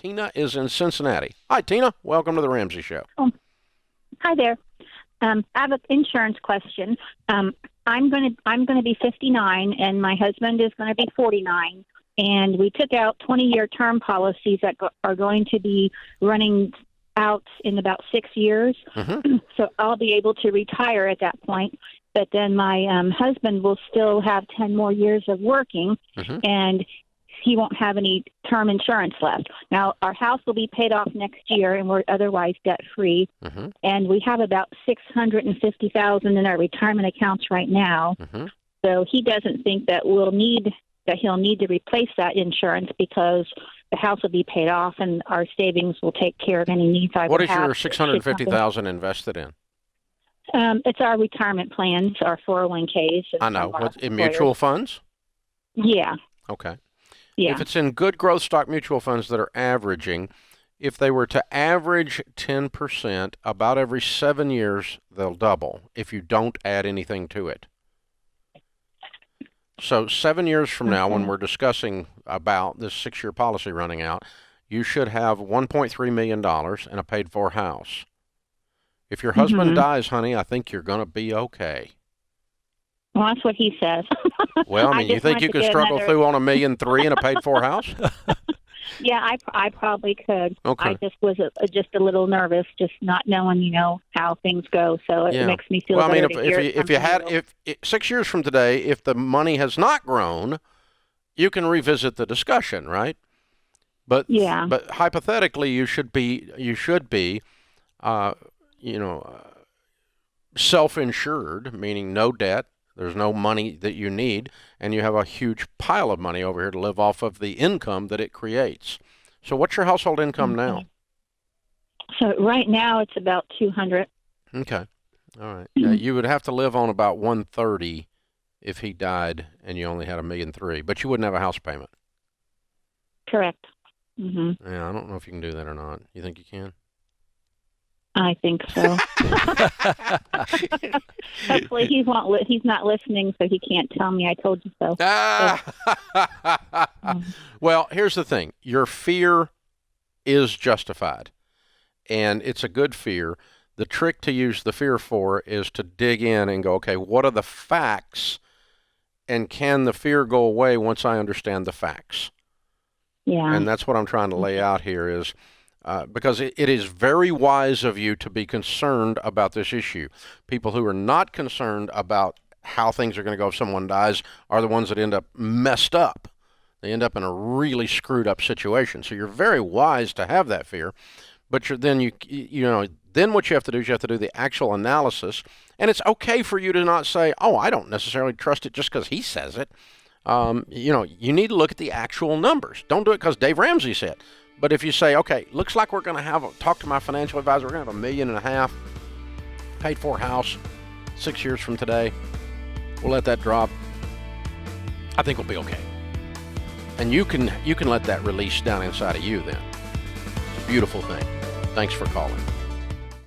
Tina is in Cincinnati. Hi, Tina. Welcome to the Ramsey Show. Oh, hi there. I have an insurance question. I'm going to be 59, and my husband is going to be 49. And we took out 20-year term policies that are going to be running out in about 6 years. Mm-hmm. So I'll be able to retire at that point. But then my husband will still have 10 more years of working, Mm-hmm. and he won't have any term insurance left. Now, our house will be paid off next year, and we're otherwise debt-free. Mm-hmm. And we have about $650,000 in our retirement accounts right now. Mm-hmm. So he doesn't think that he'll need to replace that insurance because the house will be paid off and our savings will take care of any needs I What would is have. your $650,000 invested in? It's our retirement plans, our 401ks. I know. What, in mutual funds? Yeah. Okay. Yeah. If it's in good growth stock mutual funds that are averaging, if they were to average 10%, about every 7 years, they'll double if you don't add anything to it. So 7 years from now, when we're discussing about this 6-year policy running out, you should have $1.3 million in a paid-for house. If your husband dies, honey, I think you're going to be okay. Well, that's what he says. Well, I mean, you think you could struggle through on $1.3 million in a paid-for house? Yeah, I probably could. Okay. I just was just a little nervous, just not knowing, how things go. So it makes me feel. Well, I mean, if 6 years from today, if the money has not grown, you can revisit the discussion, right? But yeah. But hypothetically, you should be self-insured, meaning no debt. There's no money that you need, and you have a huge pile of money over here to live off of the income that it creates. So what's your household income now? So right now it's about $200. Okay. All right. Yeah, you would have to live on about $130 if he died and you only had $1.3 million, but you wouldn't have a house payment. Correct. Mm-hmm. Yeah, I don't know if you can do that or not. You think you can? I think so. Hopefully he's not listening, so he can't tell me I told you so. Well, here's the thing. Your fear is justified, and it's a good fear. The trick to use the fear for is to dig in and go, okay, what are the facts, and can the fear go away once I understand the facts? Yeah. And that's what I'm trying to lay out here is, because it is very wise of you to be concerned about this issue. People who are not concerned about how things are going to go if someone dies are the ones that end up messed up. They end up in a really screwed up situation. So you're very wise to have that fear, but then then what you have to do is you have to do the actual analysis, and it's okay for you to not say, "Oh, I don't necessarily trust it just because he says it." You need to look at the actual numbers. Don't do it because Dave Ramsey said. But if you say, okay, looks like we're going to talk to my financial advisor, we're going to have $1.5 million paid for house 6 years from today. We'll let that drop. I think we'll be okay. And you can let that release down inside of you then. It's a beautiful thing. Thanks for calling.